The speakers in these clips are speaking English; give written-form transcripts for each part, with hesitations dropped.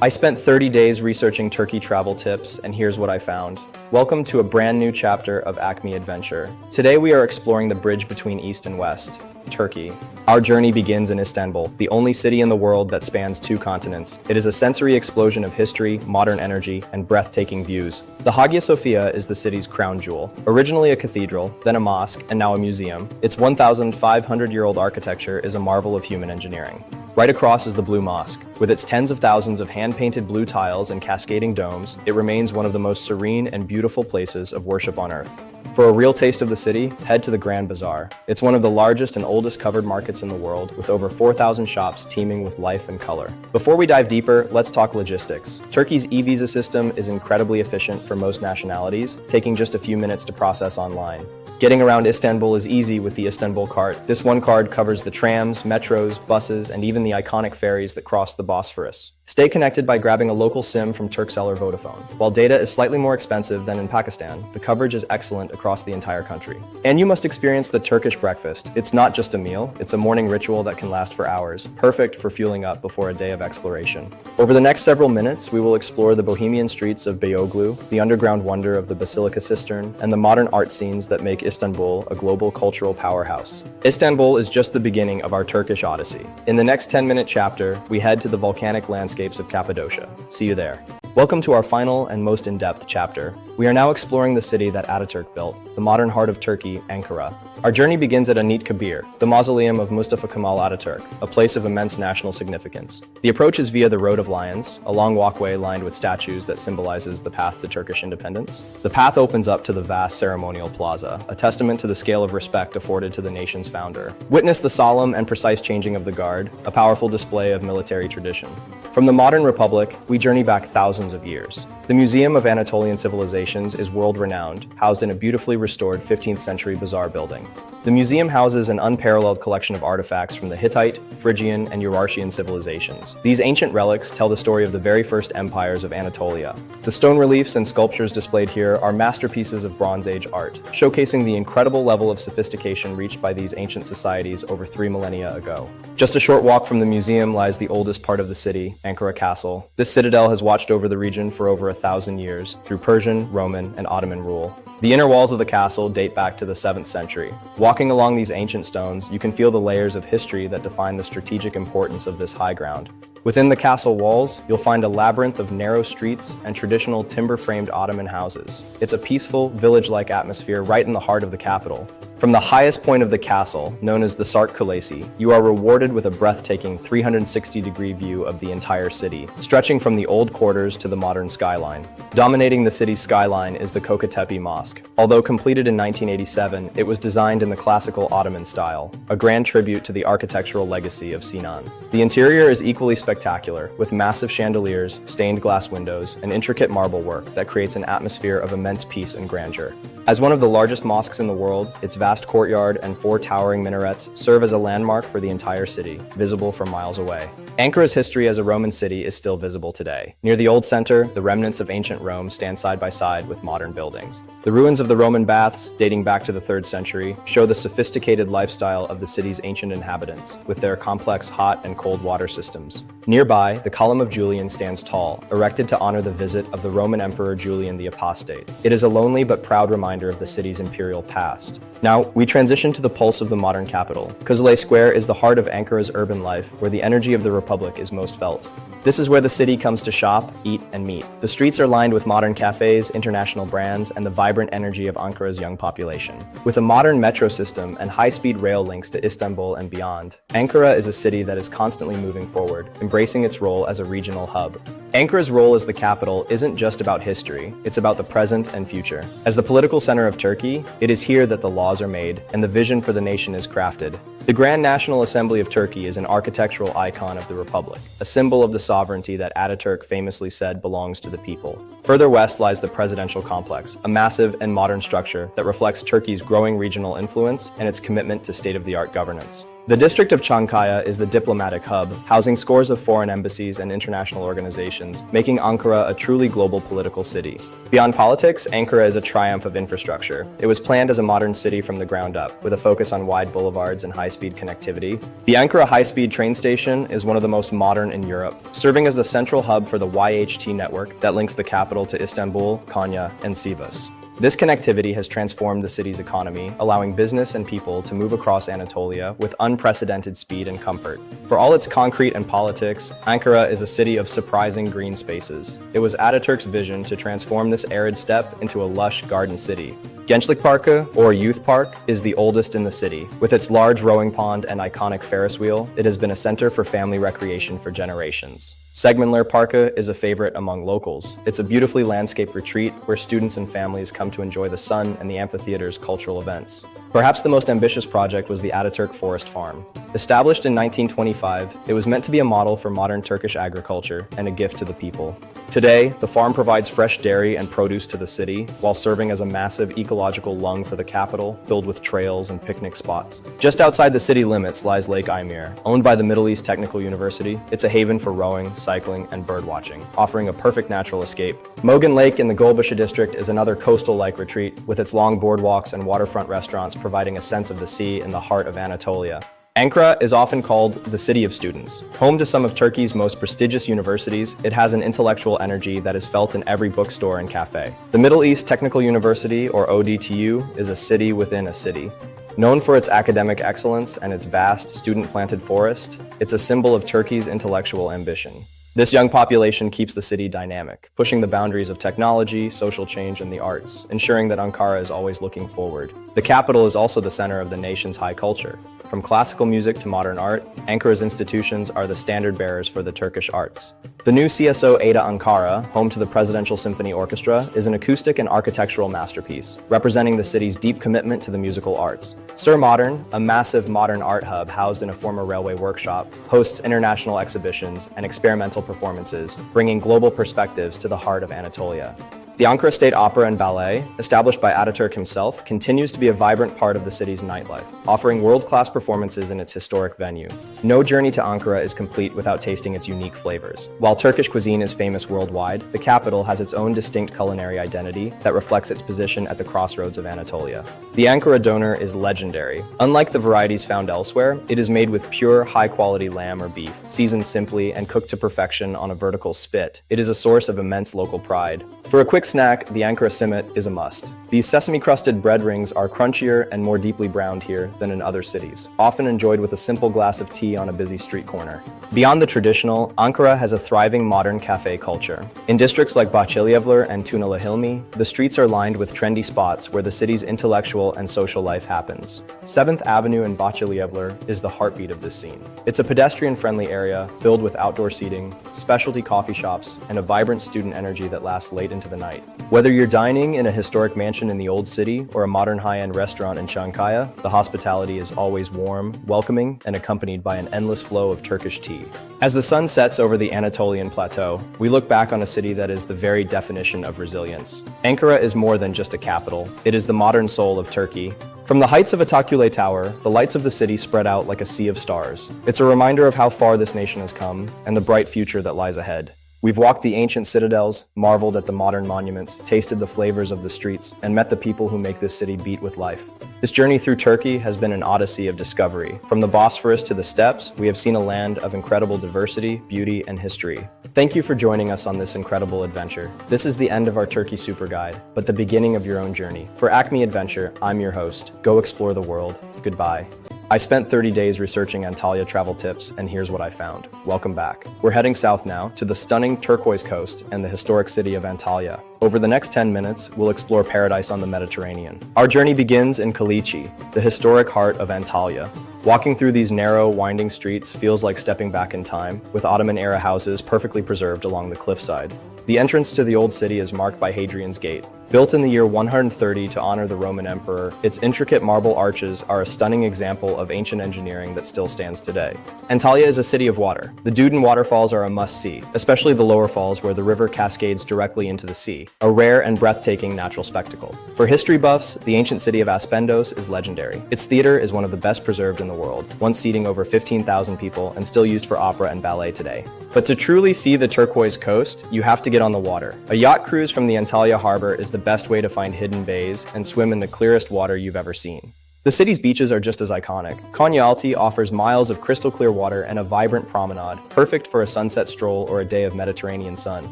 I spent 30 days researching Turkey travel tips, and here's what I found. Welcome to a brand new chapter of Acme Adventure. Today we are exploring the bridge between East and West, Turkey. Our journey begins in Istanbul, the only city in the world that spans two continents. It is a sensory explosion of history, modern energy, and breathtaking views. The Hagia Sophia is the city's crown jewel. Originally a cathedral, then a mosque, and now a museum, its 1,500-year-old architecture is a marvel of human engineering. Right across is the Blue Mosque. With its tens of thousands of hand-painted blue tiles and cascading domes, it remains one of the most serene and beautiful places of worship on earth. For a real taste of the city, head to the Grand Bazaar. It's one of the largest and oldest covered markets in the world, with over 4,000 shops teeming with life and color. Before we dive deeper, let's talk logistics. Turkey's e-visa system is incredibly efficient for most nationalities, taking just a few minutes to process online. Getting around Istanbul is easy with the Istanbul card. This one card covers the trams, metros, buses, and even the iconic ferries that cross the Bosphorus. Stay connected by grabbing a local SIM from Turkcell or Vodafone. While data is slightly more expensive than in Pakistan, the coverage is excellent across the entire country. And you must experience the Turkish breakfast. It's not just a meal, it's a morning ritual that can last for hours, perfect for fueling up before a day of exploration. Over the next several minutes, we will explore the bohemian streets of Beyoğlu, the underground wonder of the Basilica Cistern, and the modern art scenes that make Istanbul a global cultural powerhouse. Istanbul is just the beginning of our Turkish odyssey. In the next 10-minute chapter, we head to the volcanic landscapes of Cappadocia. See you there. Welcome to our final and most in-depth chapter. We are now exploring the city that Ataturk built, the modern heart of Turkey, Ankara. Our journey begins at Anitkabir, the mausoleum of Mustafa Kemal Ataturk, a place of immense national significance. The approach is via the Road of Lions, a long walkway lined with statues that symbolizes the path to Turkish independence. The path opens up to the vast ceremonial plaza, a testament to the scale of respect afforded to the nation's founder. Witness the solemn and precise changing of the guard, a powerful display of military tradition. From the modern republic, we journey back thousands of years. The Museum of Anatolian Civilizations is world-renowned, housed in a beautifully restored 15th century bazaar building. The museum houses an unparalleled collection of artifacts from the Hittite, Phrygian, and Urartian civilizations. These ancient relics tell the story of the very first empires of Anatolia. The stone reliefs and sculptures displayed here are masterpieces of Bronze Age art, showcasing the incredible level of sophistication reached by these ancient societies over 3 millennia ago. Just a short walk from the museum lies the oldest part of the city, Ankara Castle. This citadel has watched over the region for over 1,000 years through Persian, Roman, and Ottoman rule. The inner walls of the castle date back to the 7th century. Walking along these ancient stones, you can feel the layers of history that define the strategic importance of this high ground. Within the castle walls, you'll find a labyrinth of narrow streets and traditional timber-framed Ottoman houses. It's a peaceful, village-like atmosphere right in the heart of the capital. From the highest point of the castle, known as the Sarp Kulesi, you are rewarded with a breathtaking 360-degree view of the entire city, stretching from the old quarters to the modern skyline. Dominating the city's skyline is the Köktepe Mosque. Although completed in 1987, it was designed in the classical Ottoman style, a grand tribute to the architectural legacy of Sinan. The interior is equally spectacular, with massive chandeliers, stained glass windows, and intricate marble work that creates an atmosphere of immense peace and grandeur. As one of the largest mosques in the world, its vast courtyard and 4 towering minarets serve as a landmark for the entire city, visible from miles away. Ankara's history as a Roman city is still visible today. Near the old center, the remnants of ancient Rome stand side by side with modern buildings. The ruins of the Roman baths, dating back to the 3rd century, show the sophisticated lifestyle of the city's ancient inhabitants, with their complex hot and cold water systems. Nearby, the Column of Julian stands tall, erected to honor the visit of the Roman Emperor Julian the Apostate. It is a lonely but proud reminder of the city's imperial past. Now, we transition to the pulse of the modern capital. Kızılay Square is the heart of Ankara's urban life, where the energy of the Republic is most felt. This is where the city comes to shop, eat, and meet. The streets are lined with modern cafes, international brands, and the vibrant energy of Ankara's young population. With a modern metro system and high-speed rail links to Istanbul and beyond, Ankara is a city that is constantly moving forward, embracing its role as a regional hub. Ankara's role as the capital isn't just about history, it's about the present and future. As the political center of Turkey, it is here that the laws are made and the vision for the nation is crafted. The Grand National Assembly of Turkey is an architectural icon of the Republic, a symbol of the sovereignty that Ataturk famously said belongs to the people. Further west lies the Presidential Complex, a massive and modern structure that reflects Turkey's growing regional influence and its commitment to state-of-the-art governance. The district of Çankaya is the diplomatic hub, housing scores of foreign embassies and international organizations, making Ankara a truly global political city. Beyond politics, Ankara is a triumph of infrastructure. It was planned as a modern city from the ground up, with a focus on wide boulevards and high-speed connectivity. The Ankara high-speed train station is one of the most modern in Europe, serving as the central hub for the YHT network that links the capital to Istanbul, Konya, and Sivas. This connectivity has transformed the city's economy, allowing business and people to move across Anatolia with unprecedented speed and comfort. For all its concrete and politics, Ankara is a city of surprising green spaces. It was Ataturk's vision to transform this arid steppe into a lush garden city. Gençlik Parkı, or Youth Park, is the oldest in the city. With its large rowing pond and iconic Ferris wheel, it has been a center for family recreation for generations. Segmenler Parkı is a favorite among locals. It's a beautifully landscaped retreat where students and families come to enjoy the sun and the amphitheater's cultural events. Perhaps the most ambitious project was the Ataturk Forest Farm. Established in 1925, it was meant to be a model for modern Turkish agriculture and a gift to the people. Today, the farm provides fresh dairy and produce to the city, while serving as a massive ecological lung for the capital, filled with trails and picnic spots. Just outside the city limits lies Lake Aymir. Owned by the Middle East Technical University, it's a haven for rowing, cycling, and birdwatching, offering a perfect natural escape. Mogan Lake in the Gölbaşı district is another coastal-like retreat, with its long boardwalks and waterfront restaurants providing a sense of the sea in the heart of Anatolia. Ankara is often called the city of students. Home to some of Turkey's most prestigious universities, it has an intellectual energy that is felt in every bookstore and cafe. The Middle East Technical University, or ODTU, is a city within a city. Known for its academic excellence and its vast, student-planted forest, it's a symbol of Turkey's intellectual ambition. This young population keeps the city dynamic, pushing the boundaries of technology, social change, and the arts, ensuring that Ankara is always looking forward. The capital is also the center of the nation's high culture. From classical music to modern art, Ankara's institutions are the standard bearers for the Turkish arts. The new CSO Ada Ankara, home to the Presidential Symphony Orchestra, is an acoustic and architectural masterpiece, representing the city's deep commitment to the musical arts. Sur Modern, a massive modern art hub housed in a former railway workshop, hosts international exhibitions and experimental performances, bringing global perspectives to the heart of Anatolia. The Ankara State Opera and Ballet, established by Ataturk himself, continues to be a vibrant part of the city's nightlife, offering world-class performances in its historic venue. No journey to Ankara is complete without tasting its unique flavors. While Turkish cuisine is famous worldwide, the capital has its own distinct culinary identity that reflects its position at the crossroads of Anatolia. The Ankara doner is legendary. Unlike the varieties found elsewhere, it is made with pure, high-quality lamb or beef, seasoned simply and cooked to perfection on a vertical spit. It is a source of immense local pride. For a quick snack, the Ankara simit is a must. These sesame-crusted bread rings are crunchier and more deeply browned here than in other cities, often enjoyed with a simple glass of tea on a busy street corner. Beyond the traditional, Ankara has a thriving modern cafe culture. In districts like Bahçelievler and Tunalı Hilmi, the streets are lined with trendy spots where the city's intellectual and social life happens. 7th Avenue in Bahçelievler is the heartbeat of this scene. It's a pedestrian-friendly area filled with outdoor seating, specialty coffee shops, and a vibrant student energy that lasts late into the night. Whether you're dining in a historic mansion in the old city or a modern high-end restaurant in Çankaya, the hospitality is always warm, welcoming, and accompanied by an endless flow of Turkish tea. As the sun sets over the Anatolian plateau, we look back on a city that is the very definition of resilience. Ankara is more than just a capital. It is the modern soul of Turkey. From the heights of Pamukkale Tower, the lights of the city spread out like a sea of stars. It's a reminder of how far this nation has come and the bright future that lies ahead. We've walked the ancient citadels, marveled at the modern monuments, tasted the flavors of the streets, and met the people who make this city beat with life. This journey through Turkey has been an odyssey of discovery. From the Bosphorus to the steppes, we have seen a land of incredible diversity, beauty, and history. Thank you for joining us on this incredible adventure. This is the end of our Turkey Super Guide, but the beginning of your own journey. For Acme Adventure, I'm your host. Go explore the world. Goodbye. I spent 30 days researching Antalya travel tips, and here's what I found. Welcome back. We're heading south now to the stunning turquoise coast and the historic city of Antalya. Over the next 10 minutes, we'll explore paradise on the Mediterranean. Our journey begins in Kalichi, the historic heart of Antalya. Walking through these narrow, winding streets feels like stepping back in time, with Ottoman-era houses perfectly preserved along the cliffside. The entrance to the old city is marked by Hadrian's Gate. Built in the year 130 to honor the Roman emperor, its intricate marble arches are a stunning example of ancient engineering that still stands today. Antalya is a city of water. The Duden Waterfalls are a must-see, especially the lower falls where the river cascades directly into the sea, a rare and breathtaking natural spectacle. For history buffs, the ancient city of Aspendos is legendary. Its theater is one of the best preserved in the world, once seating over 15,000 people and still used for opera and ballet today. But to truly see the turquoise coast, you have to get on the water. A yacht cruise from the Antalya harbor is the best way to find hidden bays and swim in the clearest water you've ever seen. The city's beaches are just as iconic. Konyaaltı offers miles of crystal clear water and a vibrant promenade, perfect for a sunset stroll or a day of Mediterranean sun.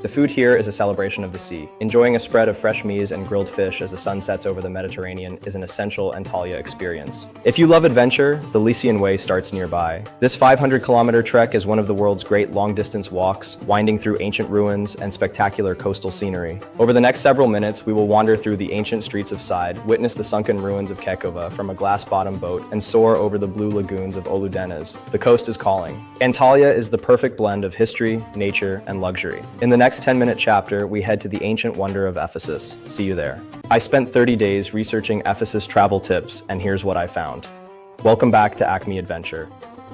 The food here is a celebration of the sea. Enjoying a spread of fresh meze and grilled fish as the sun sets over the Mediterranean is an essential Antalya experience. If you love adventure, the Lycian Way starts nearby. This 500-kilometer trek is one of the world's great long-distance walks, winding through ancient ruins and spectacular coastal scenery. Over the next several minutes, we will wander through the ancient streets of Side, witness the sunken ruins of Kekova from a glass-bottomed boat, and soar over the blue lagoons of Oludeniz. The coast is calling. Antalya is the perfect blend of history, nature, and luxury. In the next 10-minute chapter, we head to the ancient wonder of Ephesus. See you there. I spent 30 days researching Ephesus travel tips, and here's what I found. Welcome back to Acme Adventure.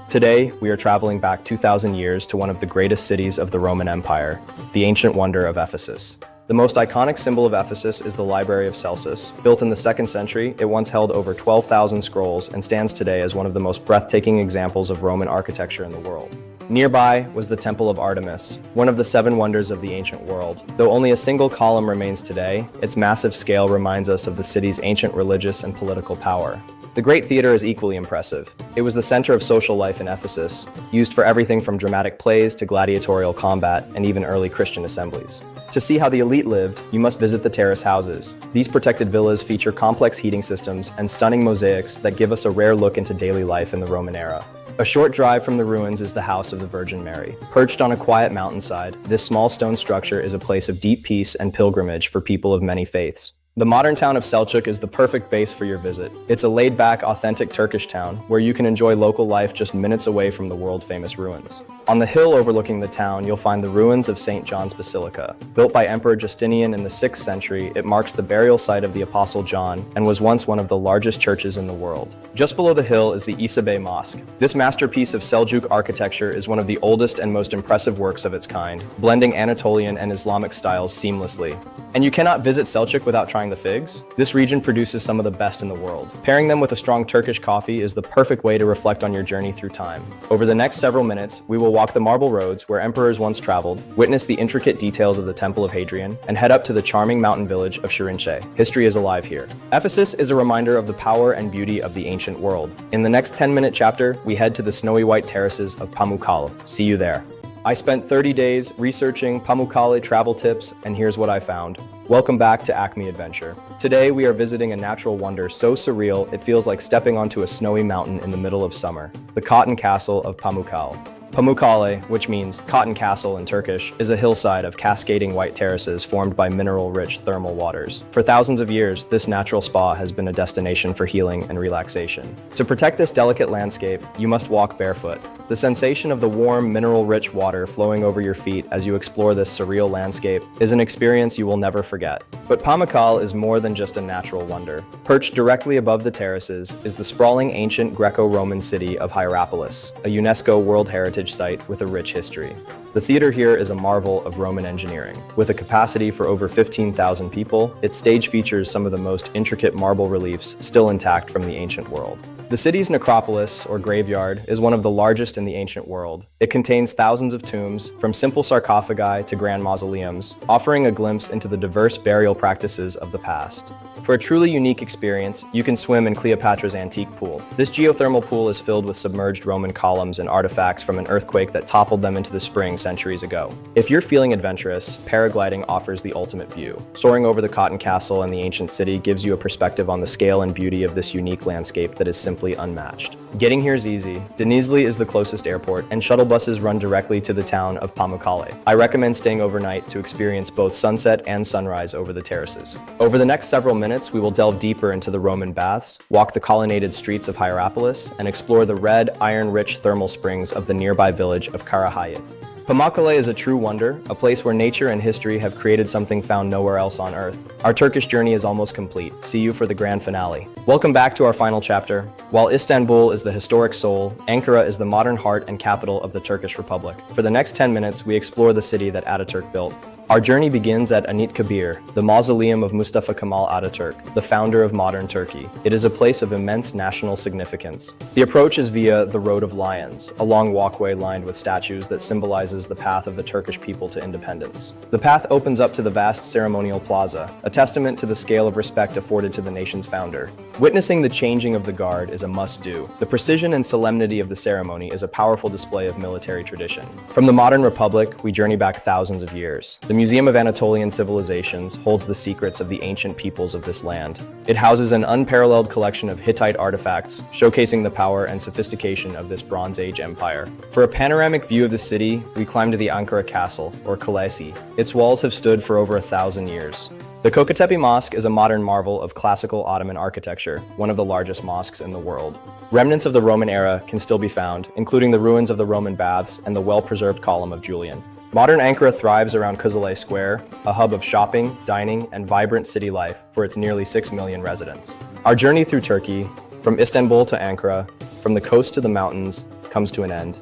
Today, we are traveling back 2,000 years to one of the greatest cities of the Roman Empire, the ancient wonder of Ephesus. The most iconic symbol of Ephesus is the Library of Celsus. Built in the 2nd century, it once held over 12,000 scrolls and stands today as one of the most breathtaking examples of Roman architecture in the world. Nearby was the Temple of Artemis, one of the 7 wonders of the ancient world. Though only a single column remains today, its massive scale reminds us of the city's ancient religious and political power. The Great Theater is equally impressive. It was the center of social life in Ephesus, used for everything from dramatic plays to gladiatorial combat and even early Christian assemblies. To see how the elite lived, you must visit the terrace houses. These protected villas feature complex heating systems and stunning mosaics that give us a rare look into daily life in the Roman era. A short drive from the ruins is the House of the Virgin Mary. Perched on a quiet mountainside, this small stone structure is a place of deep peace and pilgrimage for people of many faiths. The modern town of Selçuk is the perfect base for your visit. It's a laid-back, authentic Turkish town where you can enjoy local life just minutes away from the world-famous ruins. On the hill overlooking the town, you'll find the ruins of St. John's Basilica. Built by Emperor Justinian in the 6th century, it marks the burial site of the Apostle John and was once one of the largest churches in the world. Just below the hill is the Bey Mosque. This masterpiece of Seljuk architecture is one of the oldest and most impressive works of its kind, blending Anatolian and Islamic styles seamlessly. And you cannot visit Selçuk without trying the figs. This region produces some of the best in the world. Pairing them with a strong Turkish coffee is the perfect way to reflect on your journey through time. Over the next several minutes, we will walk the marble roads where emperors once traveled, witness the intricate details of the Temple of Hadrian, and head up to the charming mountain village of Şirince. History is alive here. Ephesus is a reminder of the power and beauty of the ancient world. In the next 10-minute chapter, we head to the snowy white terraces of Pamukkale. See you there. I spent 30 days researching Pamukkale travel tips, and here's what I found. Welcome back to Acme Adventure. Today we are visiting a natural wonder so surreal it feels like stepping onto a snowy mountain in the middle of summer, the Cotton Castle of Pamukkale. Pamukkale, which means cotton castle in Turkish, is a hillside of cascading white terraces formed by mineral-rich thermal waters. For thousands of years, this natural spa has been a destination for healing and relaxation. To protect this delicate landscape, you must walk barefoot. The sensation of the warm, mineral-rich water flowing over your feet as you explore this surreal landscape is an experience you will never forget. But Pamukkale is more than just a natural wonder. Perched directly above the terraces is the sprawling ancient Greco-Roman city of Hierapolis, a UNESCO World Heritage Site with a rich history. The theater here is a marvel of Roman engineering. With a capacity for over 15,000 people, its stage features some of the most intricate marble reliefs still intact from the ancient world. The city's necropolis, or graveyard, is one of the largest in the ancient world. It contains thousands of tombs, from simple sarcophagi to grand mausoleums, offering a glimpse into the diverse burial practices of the past. For a truly unique experience, you can swim in Cleopatra's antique pool. This geothermal pool is filled with submerged Roman columns and artifacts from an earthquake that toppled them into the spring centuries ago. If you're feeling adventurous, paragliding offers the ultimate view. Soaring over the Cotton Castle and the ancient city gives you a perspective on the scale and beauty of this unique landscape that is simply simply unmatched. Getting here is easy. Denizli is the closest airport, and shuttle buses run directly to the town of Pamukkale. I recommend staying overnight to experience both sunset and sunrise over the terraces. Over the next several minutes, we will delve deeper into the Roman baths, walk the colonnaded streets of Hierapolis, and explore the red, iron-rich thermal springs of the nearby village of Karahayat. Pamukkale is a true wonder, a place where nature and history have created something found nowhere else on Earth. Our Turkish journey is almost complete. See you for the grand finale. Welcome back to our final chapter. While Istanbul is the historic soul, Ankara is the modern heart and capital of the Turkish Republic. For the next 10 minutes, we explore the city that Ataturk built. Our journey begins at Anitkabir, the mausoleum of Mustafa Kemal Ataturk, the founder of modern Turkey. It is a place of immense national significance. The approach is via the Road of Lions, a long walkway lined with statues that symbolizes the path of the Turkish people to independence. The path opens up to the vast ceremonial plaza, a testament to the scale of respect afforded to the nation's founder. Witnessing the changing of the guard is a must-do. The precision and solemnity of the ceremony is a powerful display of military tradition. From the modern republic, we journey back thousands of years. The Museum of Anatolian Civilizations holds the secrets of the ancient peoples of this land. It houses an unparalleled collection of Hittite artifacts, showcasing the power and sophistication of this Bronze Age empire. For a panoramic view of the city, we climb to the Ankara Castle, or Kalesi. Its walls have stood for over 1,000 years. The Köktepe Mosque is a modern marvel of classical Ottoman architecture, one of the largest mosques in the world. Remnants of the Roman era can still be found, including the ruins of the Roman baths and the well-preserved Column of Julian. Modern Ankara thrives around Kızılay Square, a hub of shopping, dining, and vibrant city life for its nearly 6 million residents. Our journey through Turkey, from Istanbul to Ankara, from the coast to the mountains, comes to an end.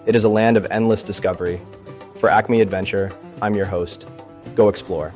It is a land of endless discovery. For Acme Adventure, I'm your host. Go explore.